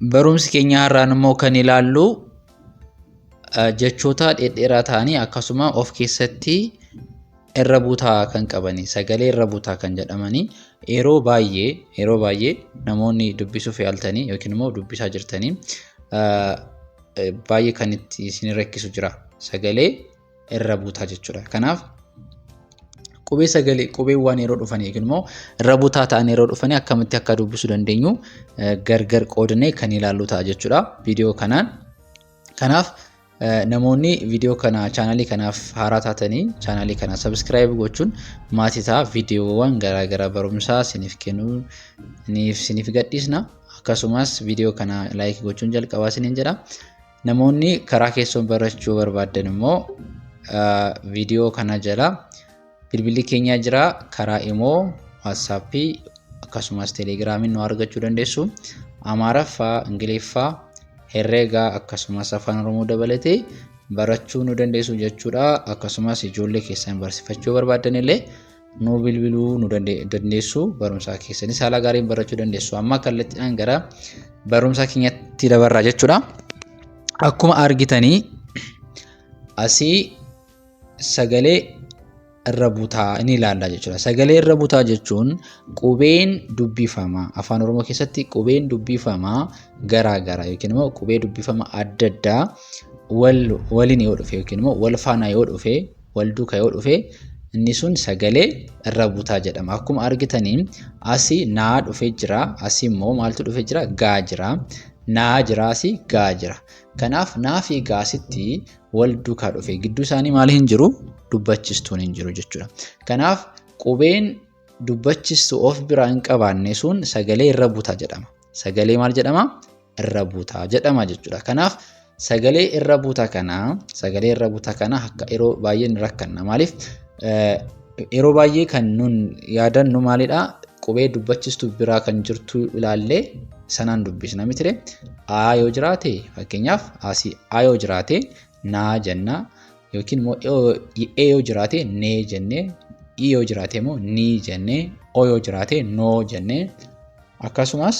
Barumsi keenya har'aan immoo kan ilaallu jechoota dhedheeraa ta'anii akkasuma of keessatti irra buutaa kan qabani, sagalee irra buutaa kan jedhamani yeroo baay'ee namoonni dubbisuuf yaaltanii yookiin immoo dubbisaa jirtanii baay'ee kan itti isin rakkisu jira. Sagalee irra buutaa jechuudha. Kanaaf qubeewwan yeroo dhufan yookiin immoo irra buutaa ta'an yeroo dhufan akkamitti akka dubbisuu dandeenyu gargar qoodnee kan ilaallu ta'a jechuudha viidiyoo kanaan. Kanaaf namoonni viidiyoo kana chaanalii kanaaf haaraa taatanii chaanalii kana subscribe gochuun maatii ta'a. Viidiyoowwan garaagaraa barumsaa isiniif kennuu isiniif gadhiisna. Akkasumas viidiyoo kana like gochuun jalqabaa isiniin jedha. Namoonni karaa keessoon barachuu barbaadan immoo viidiyoo kana jala bilbilli keenya jira. Karaa immoo WhatsAppii akkasumas Telegraamiin nu argachuu dandeessu. Amaaraffaa, Ingiliffaa, herreegaa akkasumas afaan Oromoo dabalatee barachuu nu dandeessu jechuudha. Akkasumas ijoollee keessan barsiifachuu barbaadan illee nu bilbiluu nu dandeessu. Barumsa keessanis haala gaariin barachuu dandeessu. Amma kallattiidhaan gara barumsa keenyatti dabarraa jechuudha. Akkuma argitanii asii sagalee irra buutaa ni ilaalla jechuudha. Sagalee irra buutaa jechuun qubeen dubbifamaa afaan Oromoo keessatti qubeen dubbifamaa garaagaraa yookiin immoo qubee dubbifamaa adda addaa waliin yoo dhufe yookiin immoo wal faana yoo dhufe wal duukaa yoo dhufe inni sun sagalee irra buutaa jedhama. Akkuma argitanii asii naa dhufee jira, asii immoo maaltu dhufee jira? Gaa jira. Naa jira, asii gaa jira. Kanaaf naa fi gaasitti wal duukaa dhufe gidduu isaanii maal hin jiru? Dubbachistuun hin jiru jechuudha. Kanaaf qubeen dubbachistu of biraa hin qabaanne sun sagalee irra buutaa jedhama. Sagalee maal jedhama? Irra buutaa jedhama jechuudha. Kanaaf sagalee irra buutaa kana akka yeroo baay'ee ni rakkanna. Maaliif yeroo baay'ee kan nun yaadannu maalidha? Qubee dubbachistu biraa kan jirtu ilaallee sanaan dubbisna mitire. A yoo jiraate fakkeenyaaf asii A yoo jiraate naa jenna. Yookiin immoo E yoo jiraate nee jennee, I yoo jiraate immoo nii jennee, O yoo jiraate noo jennee, akkasumas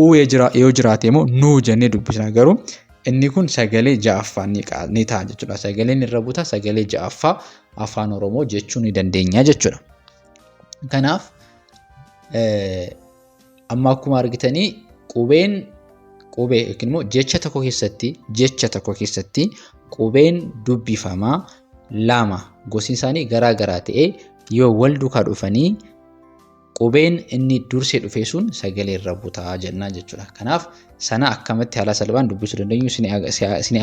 U yoo jiraate immoo nuu jennee dubbisna. Garuu inni kun sagalee ja'affaa ni ta'a jechuudha. Sagaleen irra buutaa sagalee ja'affaa afaan Oromoo jechuu ni dandeenya jechuudha. Kanaaf amma akkuma argitanii qubee yookiin immoo jecha tokko keessatti qubeen dubbifamaa lama gosi isaanii garaa garaa ta'ee yoo wal duukaa dhufanii qubeen inni dursee dhufe sun sagalee irra buutaa jenna jechuudha. Kanaaf sana akkamitti haala salphaan dubbisuu dandeenyu isin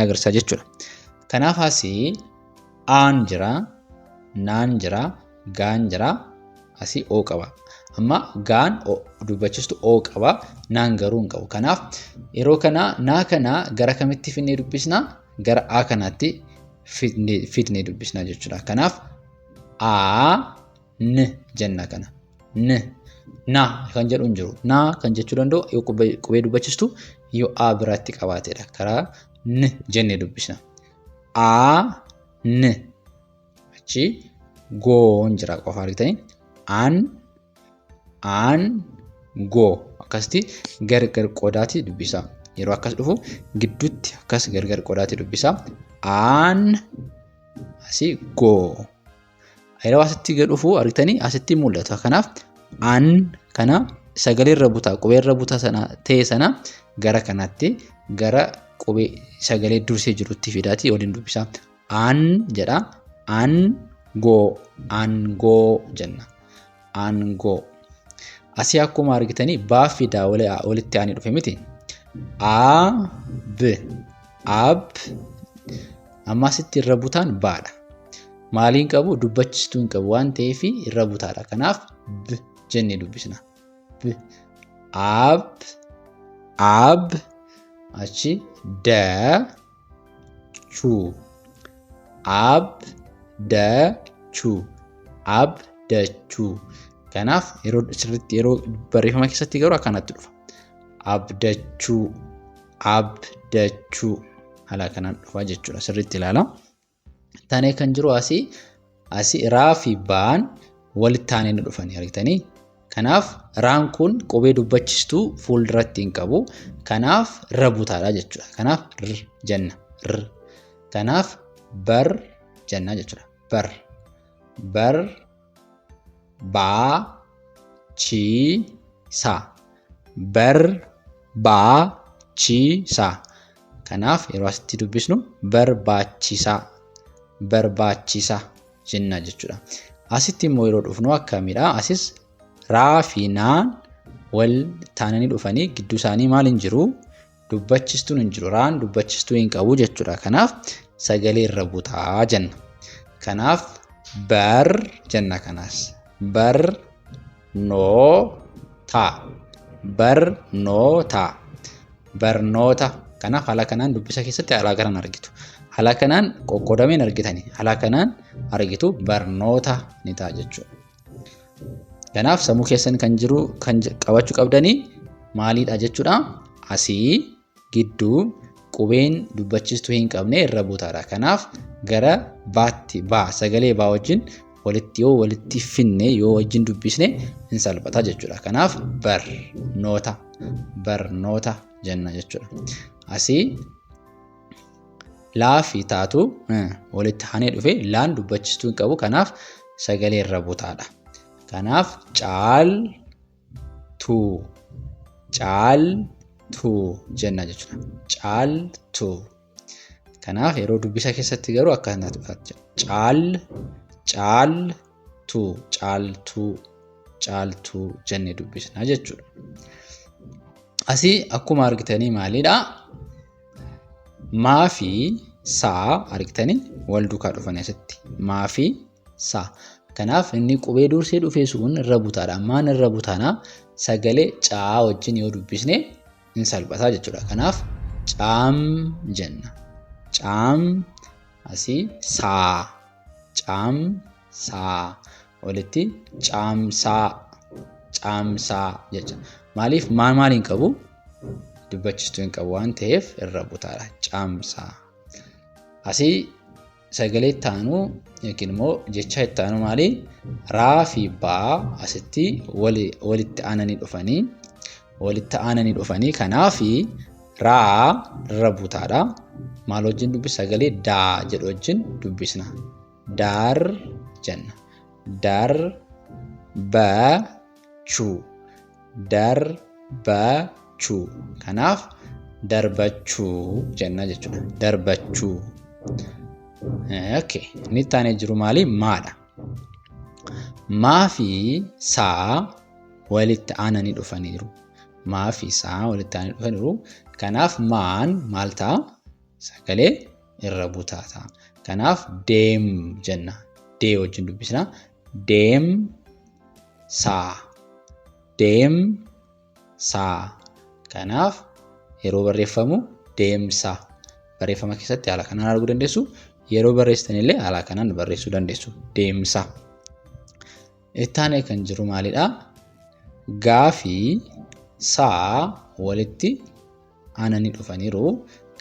agarsiisa jechuudha. Kanaaf asii aan jira, naan jira, gaan jira, asii oo qaba. Amma gaan dubbachistu oo qaba, naan garuu hin qabu. Kanaaf yeroo kana naa kana gara kamitti fidnee dubbisna? Gara A kanaatti fidnee dubbisna jechuudha. Kanaaf A n jenna kana. N na kan jedhu hin jiru. Na kan jechuu danda'u yoo qubee dubbachistu yoo A biraatti qabaateedha. Karaa n jennee dubbisna. A n achi goon jira qofa argitanii. Aan goo akkasitti gargar qoodaatti dubbisa. Yeroo akkas dhufu gidduutti akkas gargar qoodaatti dubbisa. Aan asii goo. Yeroo asitti gad dhufu argitanii asitti mul'ata. Kanaaf aan kana sagalee irra buutaa qubee irra buutaa sana ta'e sana gara kanaatti gara qubee sagalee dursee jirutti fidaati waliin dubbisa. Aan jedha. Aan goo jenna. Aan goo. Asii akkuma argitanii baa fi daa walitti aanee dhufe miti. Ab. Amma asitti irra buutaan baadha. Maaliin qabu? Dubbachistuu hin qabu waan ta'eef irra buutaadha. Kanaaf b jennee dubbisna. Ab achi dachuu. Abdachuu. Kanaaf yeroo barreeffama keessatti garuu akkanatti dhufa. Abdachuu haala kanaan dhufa jechuudha. Sirriitti ilaala. Tanee kan jiru asii raa fi baan walitti aananii dhufanii argitanii. Kanaaf raan kun qubee dubbachistuu fuulduratti hin qabu. Kanaaf irra butaadha jechuudha. Kanaaf r jenna. R. Kanaaf bar jenna jechuudha. Bar. Bar baa chi sa. Bar baa chi sa. Kanaaf yeroo asitti dubbisnu barbaachisaa. Barbaachisaa jenna jechuudha. Asitti immoo yeroo dhufnu akkamidha? Asis raa fi naan wal taananii dhufanii gidduu isaanii maal hin jiru? Dubbachistuun hin jiru. Raan dubbachistuu hin qabu jechuudha. Kanaaf sagalee irra butaa jenna. Kanaaf bar jenna kanaas. Bar noo taa. Bar noo taa. Barnoota. Kanaaf haala kanaan dubbisa keessatti haala kanaan argitu. Haala kanaan qoqqoodameen argitani. Haala kanaan argitu barnoota ni ta'a jechuudha. Kanaaf sammuu keessan kan jiru kan qabachuu qabdanii maalidha jechuudha? Asii gidduu qubeen dubbachistuu hin qabne irra butaadha. Kanaaf gara baatti baa sagalee baa wajjin walitti finne yoo wajjin dubbisne hin salphata jechuudha. Kanaaf barnoota jenna jechuudha. Asii laa fi taatu walitti aanee dhufe laan dubbachistuu hin qabu. Kanaaf sagalee irra butaadha. Kanaaf caaltuu jenna jechuudha. Caaltuu. Kanaaf yeroo dubbisa keessatti garuu akkana dhufata. Caaltuu jennee dubbisna jechuudha. Asii akkuma argitanii maalidha? Maa fi saa argitanii wal duukaa dhufan asitti. Maa fi saa. Kanaaf inni qubee dursee dhufee sun irra butaadha. Maan irra butaana? Sagalee caa wajjin yoo dubbisne hin salphataa jechuudha. Kanaaf caam jenna. Caam asii saa. Caamsaa walitti caamsaa jecha. Maaliif maaliin qabu? Dubbachistuu hin qabu waan ta'eef irra butaadha. Caamsaa. Asii sagalee itti aanu yookiin immoo jecha itti aanu maali? Raa fi baa asitti walitti aananii dhufanii. Kanaaf raa irra butaadha. Maal wajjin dubbisa? Sagalee daa jedhu wajjin dubbisna. Daar jenna. Darbachuu. Kanaaf darbachuu jenna jechuudha. Darbachuu. Okay. Inni itti aanee jiru maali? Maadha. Maa fi saa walitti aananii dhufaniiru. Kanaaf maan maal ta'a? Sagalee irra butaa ta'a. Kanaaf deem jenna. Dee wajjin dubbisna. Deemsaa. Kanaaf yeroo barreeffamu deemsa. Barreeffama keessatti haala kanaan arguu dandeessu. Yeroo barreessitan illee haala kanaan barreessuu dandeessu. Deemsa. Itti aanee kan jiru maalidha? Gaa fi saa walitti aananii dhufaniiru.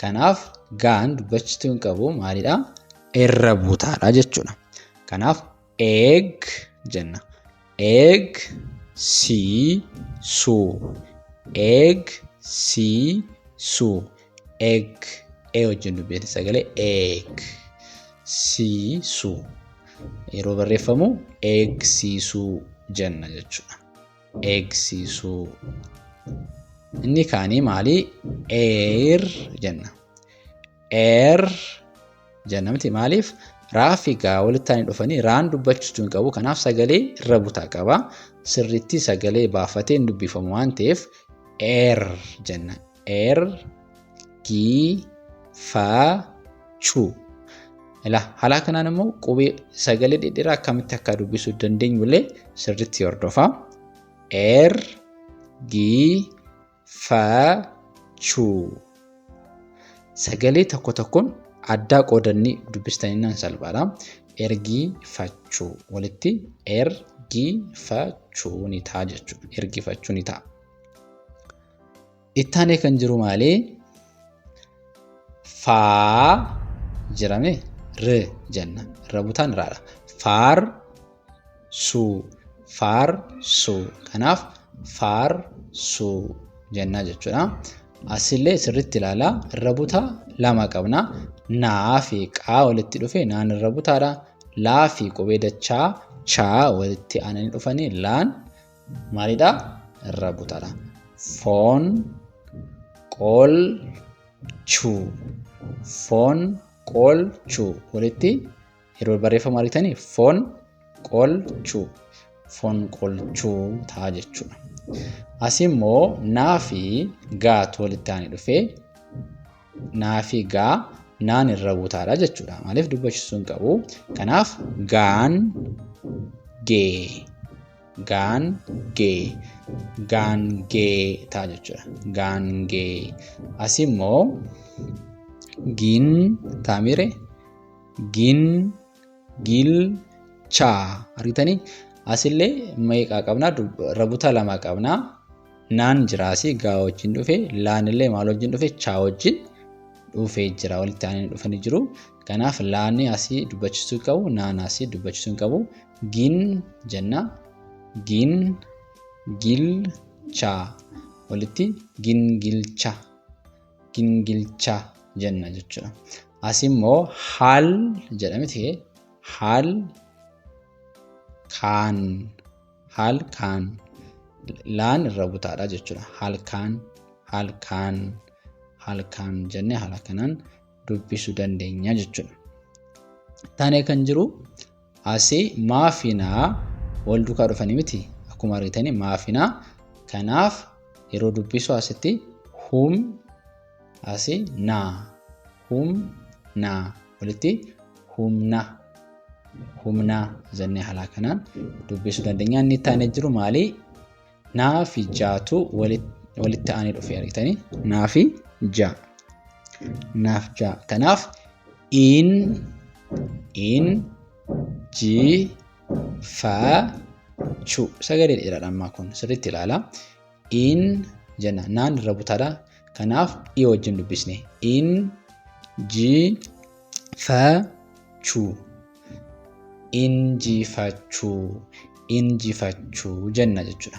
Kanaaf gaan dubbachistuu hin qabu maalidha? Irra butaadha jechuudha. Kanaaf eeg jenna. Eegsiisuu. Eeg wajjin dubbisne sagalee eegsiisuu. Yeroo barreeffamu eegsiisuu jenna jechuudha. Eegsiisuu. Inni kaanii maali? Jenna. Jenna miti maaliif? Raa fi gaa walitti aananii dhufanii raan dubbachistuu hin qabu. Kanaaf sagalee irra butaa qaba. Sirriitti sagalee baafatee hin dubbifamu waan ta'eef jenna. Ergifachuu. Haala kanaan immoo qubee sagalee dhedheeraa akkamitti akka dubbisuu dandeenyu illee sirriitti hordofaa. Ergifachuu. Sagalee tokko tokkoon addaa qoodanii dubbistanii nan salphaadha. Ergifachuu walitti ergifachuu ni ta'a jechuudha. Ergifachuu ni ta'a. Itti aanee kan jiru maali? Faa jirame r jenna. Irra butaan raadha. Faarsuu. faarsu. Kanaaf faarsu jenna jechuudha. Asillee sirriitti ilaalaa irra butaa lama qabna. Naa fi qaa walitti dhufe naan irra butaadha. Laa fi qubee dachaa chaa walitti aananii dhufanii laan maalidha? Irra butaadha. Foon qolchuu. Foon qolchuu walitti yeroo barreeffama argitanii foon qolchuu. Foon qolchuu ta'a jechuudha. Asimmoo naa fi gaatu walitti aanee dhufee naa fi gaa naan irra butaadha jechuudha. Maaliif dubbachisuu hin qabu. Kanaaf gaan gee. Gaan gee. Gaan gee ta'a jechuudha. Gaan gee. Asimmoo gin taamire gin gilchaa argitanii asillee meeqa qabna? Irra butaa lama qabna. Naan jiraasi gaa wajjin dhufe laan illee maal wajjin dhufe? Chaa wajjin dhufee jira. Walitti aananii dhufanii jiru. Kanaaf laanni asii dubbachisuu qabu, naan asii dubbachisuu qabu. Gin jenna. Gin gilchaa walitti gin gilcha. Gin gilcha jenna jechuudha. Asimmoo haal jedhamti. Haal kaan. Haal kaan. Laan irra butaadha jechuudha. Haal kaan. Haal kaan. Haal kaan jennee haala kanaan dubbisuu dandeenya jechuudha. Taanee kan jiru asii maafinaa wal duukaa dhufanii miti. Akkuma argitanii maafinaa. Kanaaf yeroo dubbisu asitti hum asii naa. Humnaa walitti humna. Humna jennee haala kanaan dubbisuu dandeenya. Inni taanee jiru maali? Naa fi jaatu walitti aanee dhufee argitanii. Naa fi jaa. Naaf jaa. Kanaaf in ji fa chu. Sagalee dheeraadha ammaa kun sirriitti ilaala. In jenna naan irra butaadha. Kanaaf i wajjin dubbisne. In ji fa chu. Injifachuu. Injifachuu jenna jechuudha.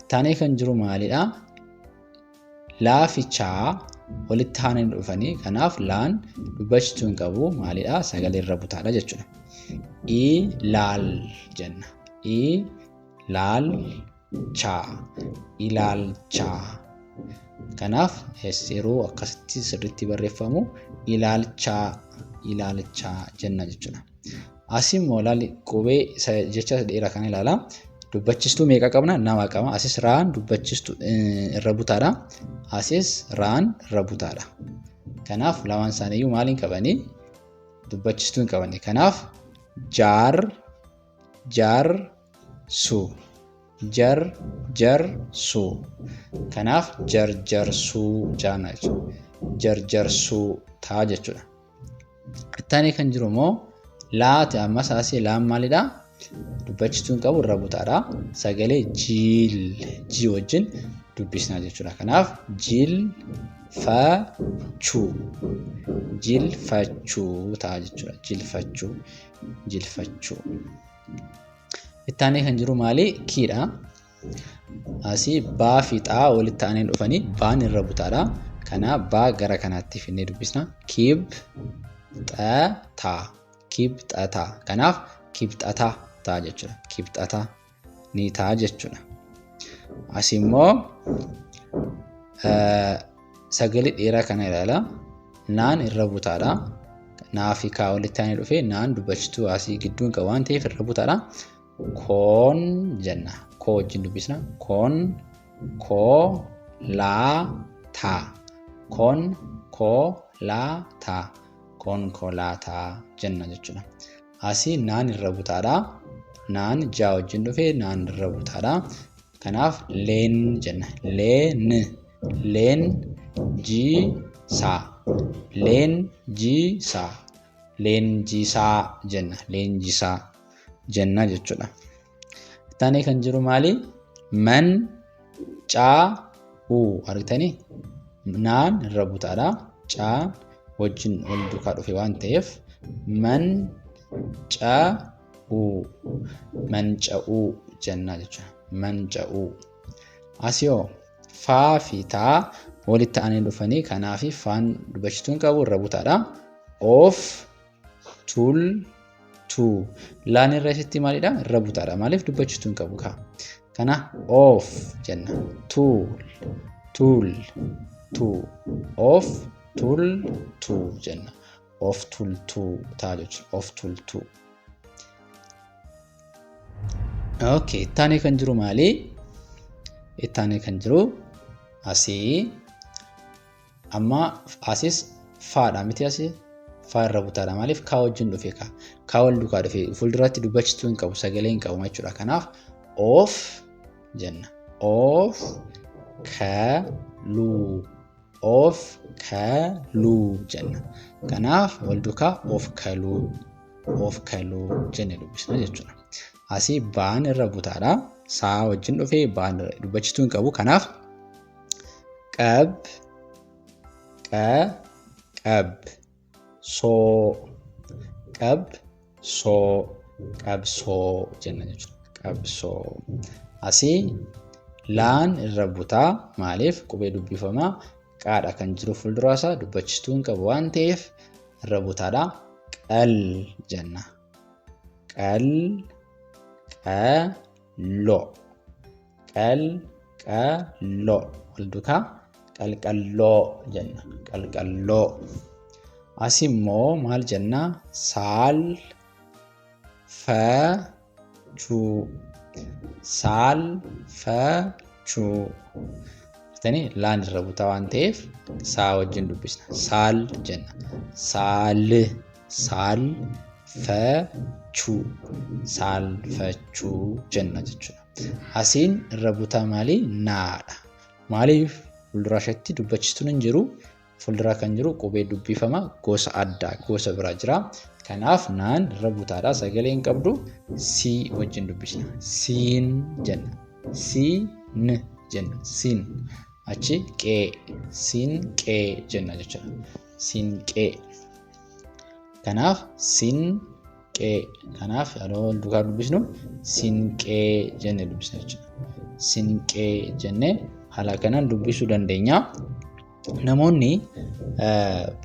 Taanee kan jiru maalidha? Laa fi chaa walitti aananii dhufanii kanaaf laan dubbachisuu hin qabu. Maalidha? Sagalee irra butaadha jechuudha. Ilaal jenna. Ilaalchaa. Ilaalchaa. Kanaaf yeroo akkasitti sirriitti barreeffamu ilaalchaa. Ilaalchaa jenna jechuudha. Asimmoo laali qubee jecha dheeraa kana ilaala. Dubbachistuu meeqa qabna? Nama qaba. Asis raan dubbachistuu irra butaadha. Asis raan irra butaadha. Kanaaf lamaan isaaniiyyuu maaliin qabanii? Dubbachistuu hin qabani. Kanaaf su. Su. Kanaaf jarjarsuu jaana jechuudha. Jarjarsuu ta'a jechuudha. Ittaanee kan jiru immoo laati ammas asii laan maalidha? Dubbachistuu hin qabu irra butaadha. Sagalee jiil jii wajjin dubbisnaa jechuudha. Kanaaf jilfachuu. Jilfachuu ta'a jechuudha. Jilfachuu. Jilfachuu. Ittaanee kan jiru maali? Kiidha. Asii baa fi xaa walitti aanee dhufanii baan irra butaadha. Kanaaf baa gara kanaatti finnee dubbisna. Kibxataa. Kibxataa. Kanaaf kibxataa ta'a jechuudha. Kibxataa ni ta'a jechuudha. Asimmoo sagalee dheeraa kana ilaala. Naan irra butaadha. Naa fi kaa walitti aanee dhufee naan dubbachistuu asii gidduun qabu waan ta'eef irra butaadha. Koon jenna. Koo wajjin dubbisna. Koon koo laa taa. Koon koo laa taa. Konkolaataa jenna jechuudha. Asii naan irra butaadha. Naan jaa wajjin dhufee naan irra butaadha. Kanaaf leen jenna. Leen jiisaa. Leenjisaa. Leenjisaa jenna. Leenjisaa jenna jechuudha. Taanee kan jiru maali? Mancaa'uu argitanii? Naan irra butaadha. Caa wajjin wal duukaa dhufe waan ta'eef manca'uu jenna jechuudha. Manca'uu. Asiyoo faa fi taa walitti aanee dhufanii kanaaf faan dubbachituun qabu irra butaadha. Of tul tu laan irra isitti maalidha irra butaadha. Maaliif dubbachituun qabu kaa. Kana of jenna. Tul tu of tul tu jenna. Of tul tu taa jechuudha. Of tul tu. Okay, ittaanee kan jiru maali? Ittaanee kan jiru asii amma asis faadha miti asii faa irra butaadha. Maaliif kaa wajjin dhufe kaa wal duukaa dhufe fuulduratti dubbachituu hin qabu sagalee hin qabu jechuudha. Kanaaf of jenna. Of kaluu. Of kaluu jenna. Kanaaf wal duukaa of kaluu jennee dubbisna jechuudha. Asii baan irra butaadha. Saa wajjin dhufee baan dubbachituu hin qabu. Kanaaf qab soo jenna jechuudha. Qabsoo. Asii laan irra butaa maaliif qubee dubbifamaa qaadha kan jiru fuuldura isaa dubbachituu hin qabu waan ta'eef irra butaadha. Qal jenna. Qalqalloo. Wal duukaa qalqalloo jenna. Qalqalloo. Asii immoo maal jenna? Saalfachuu. Laan irra butaa waan ta'eef saa wajjin dubbisna. Saal jenna. Saalfachuu jenna jechuudha. Asiin irra butaa maali? Naadha. Maaliif fuuldura isheetti dubbachituun hin jiru. Fuuldura kan jiru qubee dubbifama gosa addaa gosa biraa jira. Kanaaf naan irra butaadha. Sagalee hin qabdu. Sii wajjin dubbisna. Siin jenna. Siin jenna. Siin. Achi qee. Siin qee jenna jechuudha. Siin qee. Kanaaf siin qee. Kanaaf yeroo wal duukaa dubbisnu siin qee jennee dubbisna jechuudha. Siin qee jennee haala kanaan dubbisuu dandeenya. Namoonni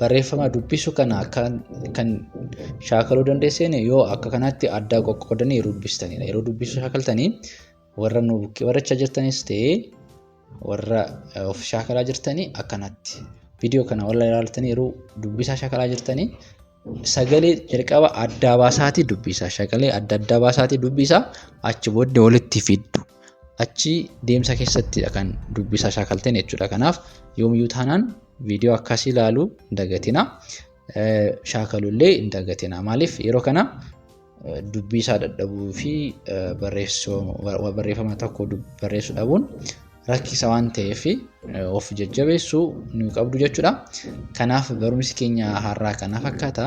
barreeffama dubbisuu kana kan shaakaluu dandeessan yoo akka kanatti adda qoqqoodanii yeroo dubbistanidha. Yeroo dubbisuu shaakaltanii warra nu baracha jirtanis ta'ee warra of shaakalaa jirtanii akkanatti viidiyoo kana walla ilaaltanii yeroo dubbisaa shaakalaa jirtanii sagalee jalqaba adda baasaatii dubbisaa shakalee adda baasaatii dubbisaa achi booddee walitti fiddu. Achi deemsa keessatti kan dubbisaa shakalteen jechuudha. Kanaaf yoomiyyuu taanaan viidiyoo akkasii ilaaluu hin dagatina. Shaakalullee hin dagatina. Maaliif yeroo kana dubbisaa dadhabuu fi barreeffama tokko barreessuu dhabuun rakkisa waan ta'eef of jajjabeessuu nu qabdu jechuudha. Kanaaf barumsi keenya har'aa kana fakkaata.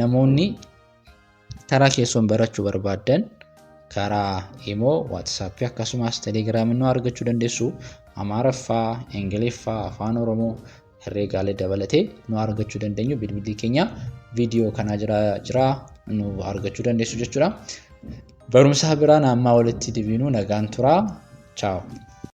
Namoonni karaa keessoon barachuu barbaadan karaa Imo, WhatsApp akkasumas Telegram nu argachuu dandeessu. Amaaraffaa, Ingiliffaa, Afaan Oromoo herreegaalee dabalatee nu argachuu dandeenyu. Bilbilli keenya viidiyoo kana jira nu argachuu dandeessu jechuudha. Barumsa biraan amma walitti deebinu nagaan tura. Ciao.